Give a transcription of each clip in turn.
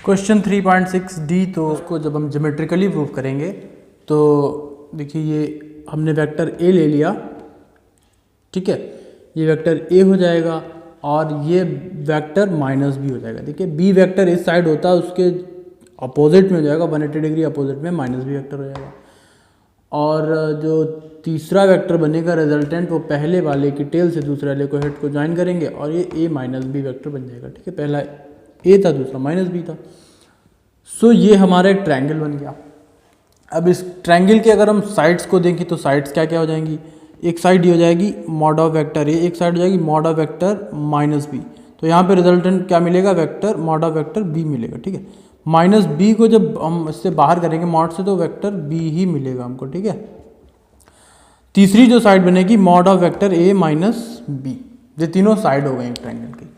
Question 3.6 D, तो उसको जब हम ज्योमेट्रिकली प्रूव करेंगे तो देखिए ये हमने वेक्टर ए ले लिया, ठीक है, ये वेक्टर ए हो जाएगा और ये वेक्टर माइनस बी हो जाएगा। देखिए बी वेक्टर इस साइड होता है, उसके अपोजिट में हो जाएगा, 180 डिग्री अपोजिट में माइनस बी वेक्टर हो जाएगा। और जो तीसरा वेक्टर बनेगा रिजल्टेंट, वो पहले वाले की टेल से दूसरे वाले को हेड को ज्वाइन करेंगे और ये ए माइनस बी वेक्टर बन जाएगा, ठीक है। पहला ए था, दूसरा माइनस बी था। सो ये हमारा एक ट्रायंगल बन गया। अब इस ट्रायंगल के अगर हम साइड्स को देखें तो साइड्स क्या क्या हो जाएंगी, एक साइड ये हो जाएगी मॉड ऑफ वेक्टर ए, एक साइड हो जाएगी mod of vector minus b. तो यहाँ पे रिजल्टेंट क्या मिलेगा, vector mod of vector b मिलेगा, ठीक है। माइनस बी को जब हम इससे बाहर करेंगे मॉड से, तो वेक्टर बी ही मिलेगा हमको, ठीक है। तीसरी जो साइड बनेगी mod of vector A minus b. ये तीनों साइड हो गई ट्रायंगल की।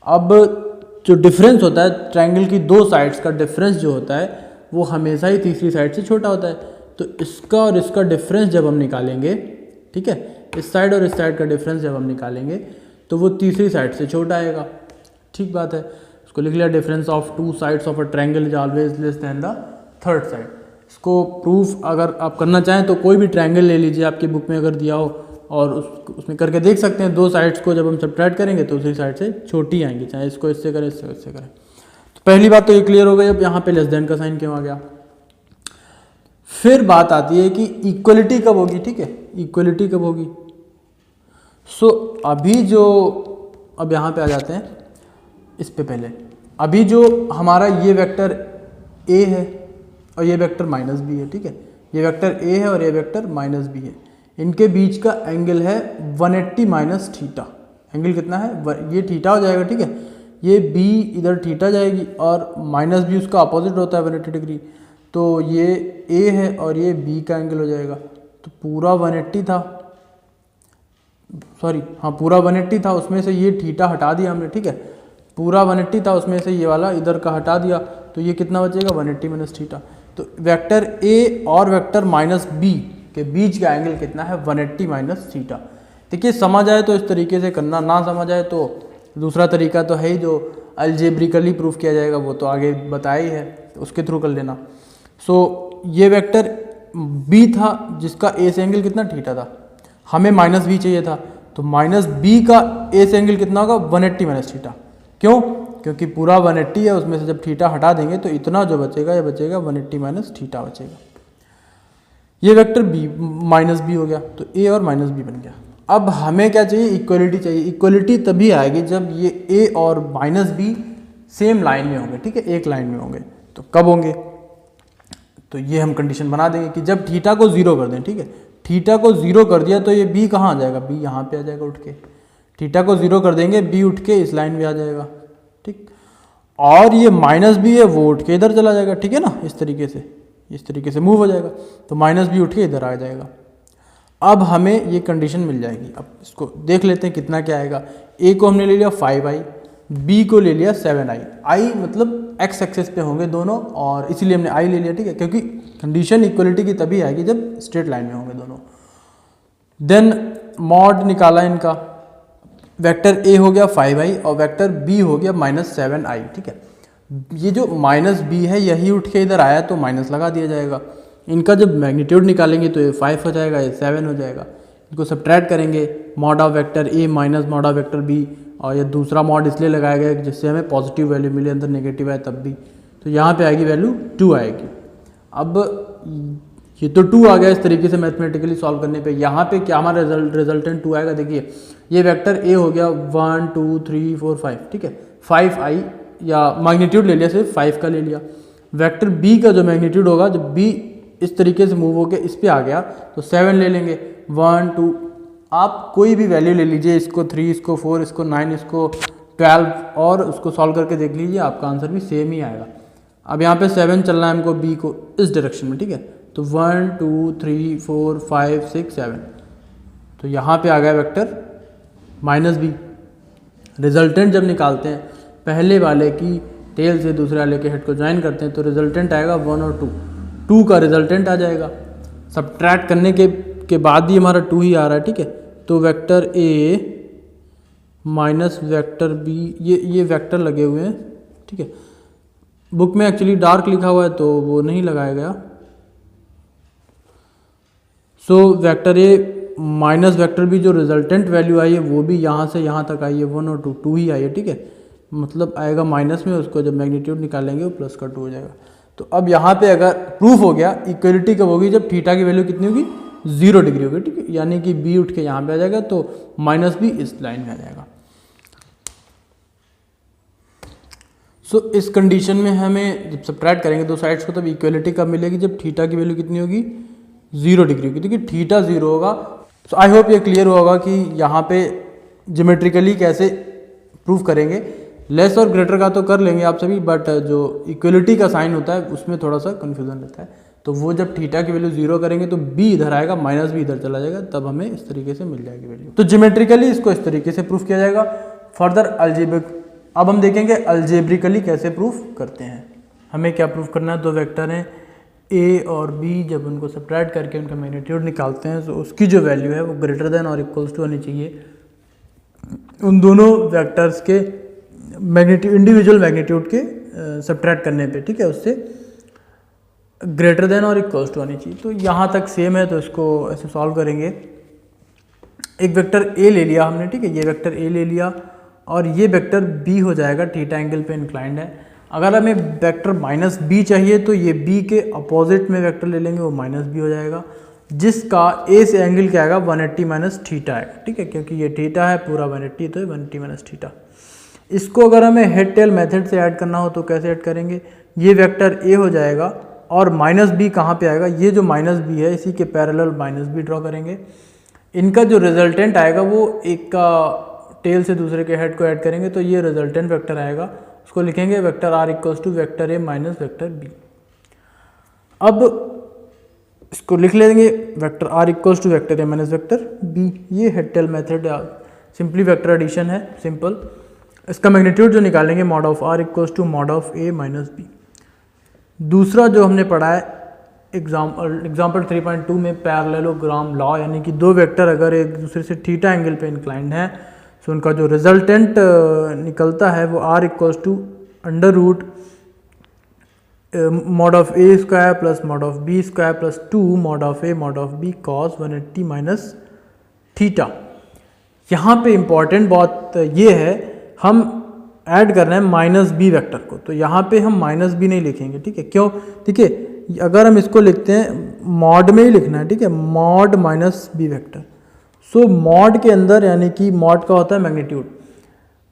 अब जो डिफरेंस होता है ट्रायंगल की दो साइड्स का, डिफरेंस जो होता है वो हमेशा ही तीसरी साइड से छोटा होता है। तो इसका और इसका डिफरेंस जब हम निकालेंगे, ठीक है, इस साइड और इस साइड का डिफरेंस जब हम निकालेंगे तो वो तीसरी साइड से छोटा आएगा, ठीक बात है। उसको लिख लिया, difference of two sides of a triangle is always less than the third side. इसको प्रूफ अगर आप करना चाहें तो कोई भी ट्रायंगल ले लीजिए, आपकी बुक में अगर दिया हो, और उसमें करके देख सकते हैं। दो साइड्स को जब हम सब्ट्रैक्ट करेंगे तो दूसरी साइड से छोटी आएंगी, चाहे इसको इससे करें इससे करें। तो पहली बात तो ये क्लियर हो गई। अब यहाँ पे लेस देन का साइन क्यों आ गया। फिर बात आती है कि इक्वलिटी कब होगी, ठीक है, इक्वलिटी कब होगी। सो अभी जो, अब यहाँ पे आ जाते हैं इस पे पहले। अभी जो हमारा ये वेक्टर ए है और ये वेक्टर माइनस बी है, ठीक है, ये वेक्टर ए है और ये वेक्टर माइनस बी है। इनके बीच का एंगल है 180 माइनस थीटा। एंगल कितना है, ये थीटा हो जाएगा, ठीक है। ये बी इधर थीटा जाएगी और माइनस बी उसका अपोजिट होता है 180 डिग्री। तो ये ए है और ये बी का एंगल हो जाएगा। तो पूरा 180 था, सॉरी हाँ पूरा 180 था, उसमें से ये थीटा हटा दिया हमने, ठीक है। पूरा 180 था, उसमें से ये वाला इधर का हटा दिया, तो ये कितना बचेगा 180 माइनस थीटा। तो वेक्टर ए और वेक्टर माइनस बी के बीच का एंगल कितना है 180 माइनस थीटा। देखिए समझ आए तो इस तरीके से करना, ना समझ आए तो दूसरा तरीका तो है ही जो अलजेब्रिकली प्रूफ किया जाएगा, वो तो आगे बताया ही है, तो उसके थ्रू कर लेना। सो ये वेक्टर बी था जिसका ए से एंगल कितना थीटा था, हमें माइनस बी चाहिए था, तो माइनस बी का ए से एंगल कितना होगा 180 माइनस थीटा। क्यों, क्योंकि पूरा 180 है, उसमें से जब थीटा हटा देंगे तो इतना जो बचेगा ये बचेगा 180 माइनस थीटा बचेगा। ये वेक्टर बी माइनस बी हो गया, तो ए और माइनस बी बन गया। अब हमें क्या चाहिए, इक्वलिटी चाहिए। इक्वलिटी तभी आएगी जब ये ए और माइनस बी सेम लाइन में होंगे, ठीक है, एक लाइन में होंगे। तो कब होंगे, तो ये हम कंडीशन बना देंगे कि जब थीटा को 0 कर दें, ठीक है। थीटा को 0 कर दिया तो ये बी कहाँ आ जाएगा, बी यहाँ पे आ जाएगा उठ के। थीटा को 0 कर देंगे, बी उठ के इस लाइन में आ जाएगा, ठीक। और ये माइनस बी है वो उठ के इधर चला जाएगा, ठीक है ना, इस तरीके से मूव हो जाएगा। तो माइनस बी उठ के इधर आ जाएगा। अब हमें ये कंडीशन मिल जाएगी। अब इसको देख लेते हैं कितना क्या आएगा। ए को हमने ले लिया 5i, बी को ले लिया 7i। आई मतलब एक्स एक्सेस पे होंगे दोनों, और इसीलिए हमने आई ले लिया, ठीक है, क्योंकि कंडीशन इक्वलिटी की तभी आएगी जब स्ट्रेट लाइन में होंगे दोनों। देन मॉड निकाला इनका, वेक्टर ए हो गया 5i और वेक्टर बी हो गया -7i, ठीक है। ये जो माइनस बी है यही उठ के इधर आया तो माइनस लगा दिया जाएगा। इनका जब मैग्नीट्यूड निकालेंगे तो ये 5 हो जाएगा, ये 7 हो जाएगा। इनको सब्ट्रैक्ट करेंगे, mod of vector A minus mod of vector b, और ये दूसरा मॉड इसलिए लगाया गया जिससे हमें पॉजिटिव वैल्यू मिले, अंदर नेगेटिव आए तब भी। तो यहाँ पे आएगी वैल्यू 2 आएगी। अब ये तो 2 आ गया इस तरीके से मैथमेटिकली सॉल्व करने पे। यहाँ पे क्या हमारा रिजल्टेंट 2 आएगा, देखिए ये वेक्टर ए हो गया 1 2 3 4 5, ठीक है। 5i या मैग्नीट्यूड ले लिया, सिर्फ 5 का ले लिया। वेक्टर बी का जो मैग्नीट्यूड होगा, जब बी इस तरीके से मूव होकर इस पे आ गया तो 7 ले लेंगे। 1 2, आप कोई भी वैल्यू ले लीजिए, इसको 3, इसको 4, इसको 9, इसको 12, और उसको सॉल्व करके देख लीजिए, आपका आंसर भी सेम ही आएगा। अब यहाँ पे 7 चल रहा है हमको बी को इस डायरेक्शन में, ठीक है। तो 1 2 3 4 5 6 7, तो यहाँ पे आ गया वेक्टर माइनस बी। रिजल्टेंट जब निकालते हैं, पहले वाले की टेल से दूसरे वाले के हेड को ज्वाइन करते हैं, तो रिजल्टेंट आएगा 1 और 2 का रिजल्टेंट आ जाएगा। सब्ट्रैक्ट करने के बाद ही हमारा 2 ही आ रहा है, ठीक है। तो वेक्टर ए माइनस वेक्टर बी, ये वेक्टर लगे हुए हैं, ठीक है। बुक में एक्चुअली डार्क लिखा हुआ है तो वो नहीं लगाया गया। सो वेक्टर ए माइनस वेक्टर बी जो रिजल्टेंट वैल्यू आई है वो भी यहाँ से यहाँ तक आई है 1 और 2 ही आई है, ठीक है, मतलब आएगा माइनस में, उसको जब मैग्नीट्यूड निकालेंगे वो प्लस का 2 हो जाएगा। तो अब यहाँ पे अगर प्रूफ हो गया, इक्वलिटी कब होगी, जब थीटा की वैल्यू कितनी होगी 0 डिग्री होगी, ठीक है, यानी कि बी उठ के यहाँ पे आ जाएगा तो माइनस बी इस लाइन में आ जाएगा। सो इस कंडीशन में हमें जब सब्ट्रैक्ट करेंगे दो साइड्स को तब इक्वलिटी कब मिलेगी, जब थीटा की वैल्यू कितनी होगी 0 डिग्री होगी, देखिए थीटा 0 होगा। सो आई होप ये क्लियर होगा कि यहाँ पे ज्योमेट्रिकली कैसे प्रूफ करेंगे। लेस और ग्रेटर का तो कर लेंगे आप सभी, बट जो इक्वलिटी का साइन होता है उसमें थोड़ा सा कन्फ्यूजन रहता है। तो वो जब थीटा की वैल्यू 0 करेंगे तो b इधर आएगा, माइनस b इधर चला जाएगा, तब हमें इस तरीके से मिल जाएगी वैल्यू। तो ज्योमेट्रिकली इसको इस तरीके से प्रूफ किया जाएगा। फर्दर अलजेब्रिक, अब हम देखेंगे अलजेब्रिकली कैसे प्रूफ करते हैं। हमें क्या प्रूफ करना है, दो वेक्टर हैं a और b, जब उनको सब्ट्रैक्ट करके उनका मैग्नीट्यूड निकालते हैं तो उसकी जो वैल्यू है वो ग्रेटर देन और इक्वल्स टू होनी चाहिए उन दोनों वेक्टर्स के मैग्नीट्यूड, इंडिविजुअल मैग्नीट्यूड के सब्ट्रैक्ट करने पे, ठीक है, उससे ग्रेटर देन और इक्वल्स टू होनी चाहिए। तो यहाँ तक सेम है, तो इसको ऐसे सॉल्व करेंगे। एक वेक्टर a ले लिया हमने, ठीक है, ये वेक्टर a ले लिया और ये वेक्टर b हो जाएगा, थीटा एंगल पे इंक्लाइंड है। अगर हमें वेक्टर माइनस b चाहिए तो ये b के अपोजिट में वेक्टर ले लेंगे, वो माइनस b हो जाएगा, जिसका a से एंगल क्या आएगा 180 माइनस थीटा आएगा, ठीक है, क्योंकि ये थीटा है पूरा 180, तो 180 माइनस थीटा। इसको अगर हमें हेड टेल मेथड से ऐड करना हो तो कैसे ऐड करेंगे, ये वेक्टर a हो जाएगा और माइनस b कहाँ पे आएगा, ये जो माइनस b है इसी के पैरेलल माइनस b ड्रॉ करेंगे। इनका जो रिजल्टेंट आएगा वो एक का टेल से दूसरे के हेड को ऐड करेंगे, तो ये रिजल्टेंट वेक्टर आएगा, उसको लिखेंगे vector r equals to vector a minus vector b। अब इसको लिख लेंगे vector r equals to vector a minus vector b। ये head tail method simply vector addition है, सिंपल। इसका मैग्नीट्यूड जो निकालेंगे mod of r equals to mod of a minus b। दूसरा जो हमने पढ़ा है एग्जाम्पल 3.2 में पैरेललोग्राम लॉ, यानी कि दो वेक्टर अगर एक दूसरे से थीटा एंगल पे इंक्लाइंड है तो उनका जो रिजल्टेंट निकलता है वो r equals to under root mod of a square plus mod of b square plus 2 mod of a mod of b cos 180 minus theta. यहाँ पे इम्पॉर्टेंट बात ये है, हम ऐड कर रहे हैं माइनस बी वेक्टर को, तो यहाँ पे हम माइनस बी नहीं लिखेंगे, ठीक है, क्यों, ठीक है, अगर हम इसको लिखते हैं मॉड में ही लिखना है, ठीक है, मॉड माइनस बी वेक्टर। सो मॉड के अंदर यानी कि मॉड का होता है मैग्नीट्यूड,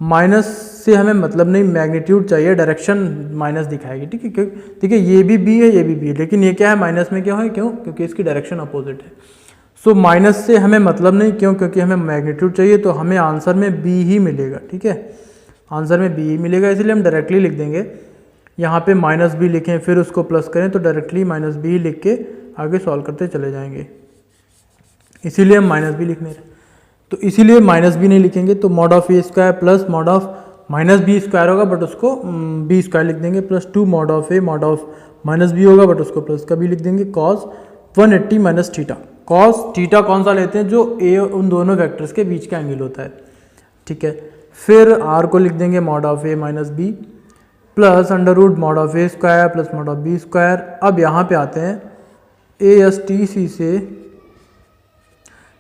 माइनस से हमें मतलब नहीं, मैग्नीट्यूड चाहिए, डायरेक्शन माइनस दिखाएगी, ठीक है, ठीक है, ये भी बी है ये भी बी है, लेकिन ये क्या है माइनस में क्यों है, क्यों, क्योंकि इसकी डायरेक्शन अपोजिट है। सो माइनस से हमें मतलब नहीं, क्यों, क्योंकि हमें मैग्नीट्यूड चाहिए, तो हमें आंसर में बी ही मिलेगा, ठीक है, आंसर में बी ही मिलेगा, इसलिए हम डायरेक्टली लिख देंगे। यहाँ पे माइनस बी लिखें फिर उसको प्लस करें तो डायरेक्टली माइनस बी लिख के आगे सॉल्व करते चले जाएंगे, इसीलिए हम माइनस बी लिखने रहे। तो इसीलिए माइनस बी नहीं लिखेंगे, तो mod of a square plus mod of minus b square होगा, बट उसको बी स्क्वायर लिख देंगे, plus 2 mod of a mod of minus b होगा, बट उसको प्लस का बी लिख देंगे, cos 180 minus theta. Cos theta कौन सा लेते हैं, जो ए उन दोनों वेक्टर्स के बीच का एंगल होता है, ठीक है। फिर आर को लिख देंगे mod of A minus b plus under root mod of a square plus mod of b square. अब यहाँ पे आते हैं ए एस टी सी से,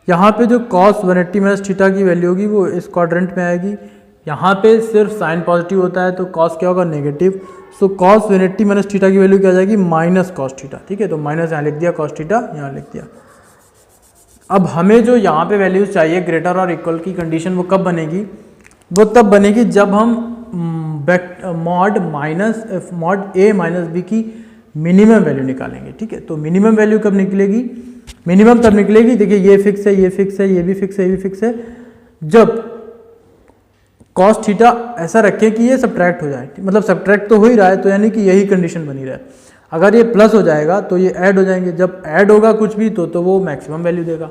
यहाँ पे जो कॉस 180 माइनस थीटा की वैल्यू होगी वो इस क्वाड्रेंट में आएगी। यहाँ पे सिर्फ साइन पॉजिटिव होता है तो कॉस क्या होगा, negative. So cos 180 minus theta की वैल्यू क्या आ जाएगी, माइनस कॉस थीटा, ठीक है, तो माइनस यहाँ लिख दिया, कॉस थीटा यहाँ लिख दिया। अब हमें जो यहाँ पे वैल्यूज चाहिए ग्रेटर और इक्वल की कंडीशन वो कब बनेगी, वो तब बनेगी जब हम मॉड ए माइनस बी की मिनिमम वैल्यू निकालेंगे, ठीक है। तो मिनिमम वैल्यू कब निकलेगी, मिनिमम तब निकलेगी, देखिए ये फिक्स है, ये फिक्स है, ये भी फिक्स है, ये भी फिक्स है, जब कॉस थीटा ऐसा रखें कि ये सब्ट्रैक्ट हो जाए, मतलब सब्ट्रैक्ट तो हो ही रहा है, तो यानी कि यही कंडीशन बनी रहे। अगर ये प्लस हो जाएगा तो ये ऐड हो जाएंगे, जब ऐड होगा कुछ भी तो वो मैक्सिमम वैल्यू देगा।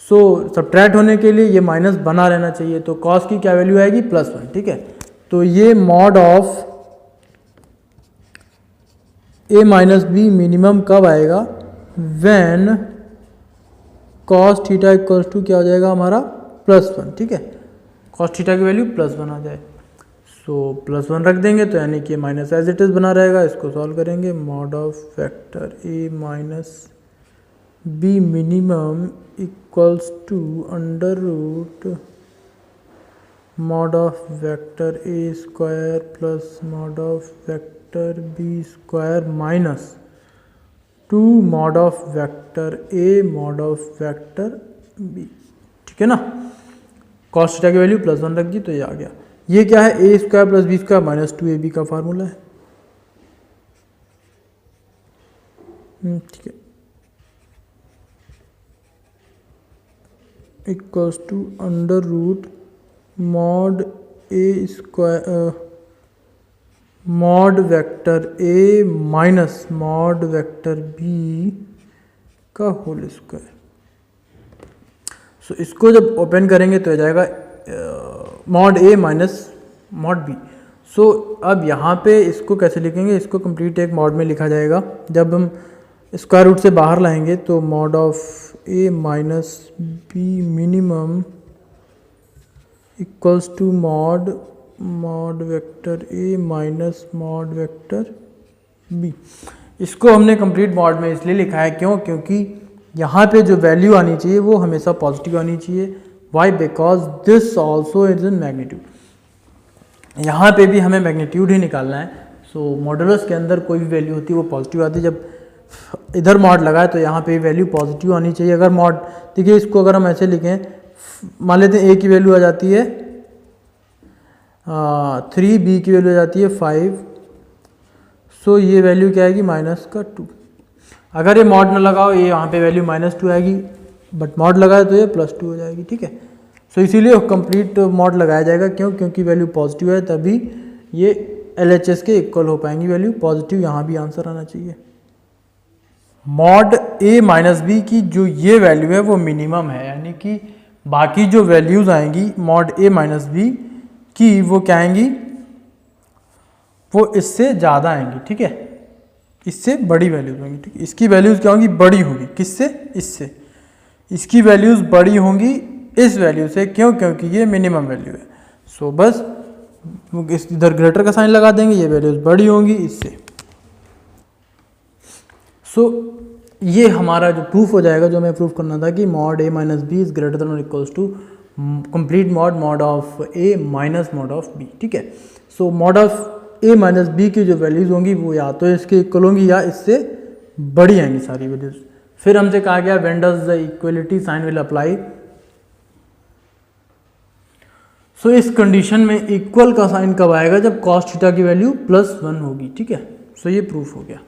सो सब्ट्रैक्ट होने के लिए ये माइनस बना रहना चाहिए, तो कॉस की क्या वैल्यू आएगी, +1, ठीक है। तो ये mod of A minus b minimum कब आएगा, when cos theta equals to क्या हो जाएगा हमारा, +1, ठीक है, कॉस थीटा की वैल्यू +1 आ जाए। सो सो +1 रख देंगे तो यानी कि माइनस एज इट इज़ बना रहेगा। इसको सॉल्व करेंगे, mod of vector A minus b minimum equals to under root mod of vector a square plus mod of vector b square minus 2 mod of vector a mod of vector b. ठीक है ना, cos theta की value +1 रख दी तो ये आ गया। ये क्या है, A square plus B square minus 2ab का फार्मूला है। ठीक है, equals to under root mod A square mod vector A minus mod vector B का होल स्क्वायर। सो इसको जब ओपन करेंगे तो आ जाएगा mod A minus mod B. So अब यहाँ पे इसको कैसे लिखेंगे, इसको कंप्लीट एक मॉड में लिखा जाएगा। जब हम स्क्वायर रूट से बाहर लाएंगे तो mod of A minus b minimum equals to mod vector A minus mod vector b. इसको हमने कंप्लीट मॉड में इसलिए लिखा है क्योंकि यहाँ पे जो वैल्यू आनी चाहिए वो हमेशा पॉजिटिव आनी चाहिए। Why, because this also is in magnitude. यहाँ पे भी हमें मैग्नीट्यूड ही निकालना है। सो मॉडुलस के अंदर कोई भी वैल्यू होती है वो पॉजिटिव आती है। जब इधर मॉड लगाए तो यहाँ पे वैल्यू पॉजिटिव आनी चाहिए। अगर मॉड, देखिए इसको अगर हम ऐसे लिखें, मान लेते हैं ए की वैल्यू आ जाती है 3, बी की वैल्यू आ जाती है 5, सो ये वैल्यू क्या आएगी -2। अगर ये मॉड ना लगाओ ये यहाँ पे वैल्यू -2 आएगी, बट मॉड लगाए तो ये +2 हो जाएगी। ठीक है, सो इसीलिए कंप्लीट मॉड लगाया जाएगा। क्योंकि वैल्यू पॉजिटिव है तभी ये LHS के इक्वल हो पाएंगी वैल्यू पॉजिटिव। यहाँ भी आंसर आना चाहिए। मॉड ए माइनस बी की जो ये वैल्यू है वो मिनिमम है, यानी कि बाकी जो वैल्यूज़ आएंगी मॉड ए माइनस बी की वो क्या आएंगी, वो इससे ज़्यादा आएंगी। ठीक है, इससे बड़ी वैल्यूज होंगी। ठीक है, इसकी वैल्यूज़ क्या होंगी, बड़ी होंगी। किससे, इससे। इसकी वैल्यूज़ बड़ी होंगी इस वैल्यू से। क्योंकि ये मिनिमम वैल्यू है। सो बस इस इधर ग्रेटर का साइन लगा देंगे, ये वैल्यूज़ बड़ी होंगी इससे। सो ये हमारा जो प्रूफ हो जाएगा, जो हमें प्रूफ करना था कि mod A minus B is greater than और equals to complete mod of A minus mod of B. ठीक है, so mod of A minus B की जो वैल्यूज़ होंगी वो या तो इसके इक्वल होंगी या इससे बड़ी आएंगी सारी वैल्यूज़। फिर हमसे कहा गया when does the equality sign will apply. So इस कंडीशन में इक्वल का साइन कब आएगा, जब कॉस थीटा की वैल्यू +1 होगी। ठीक है, सो ये प्रूफ हो गया।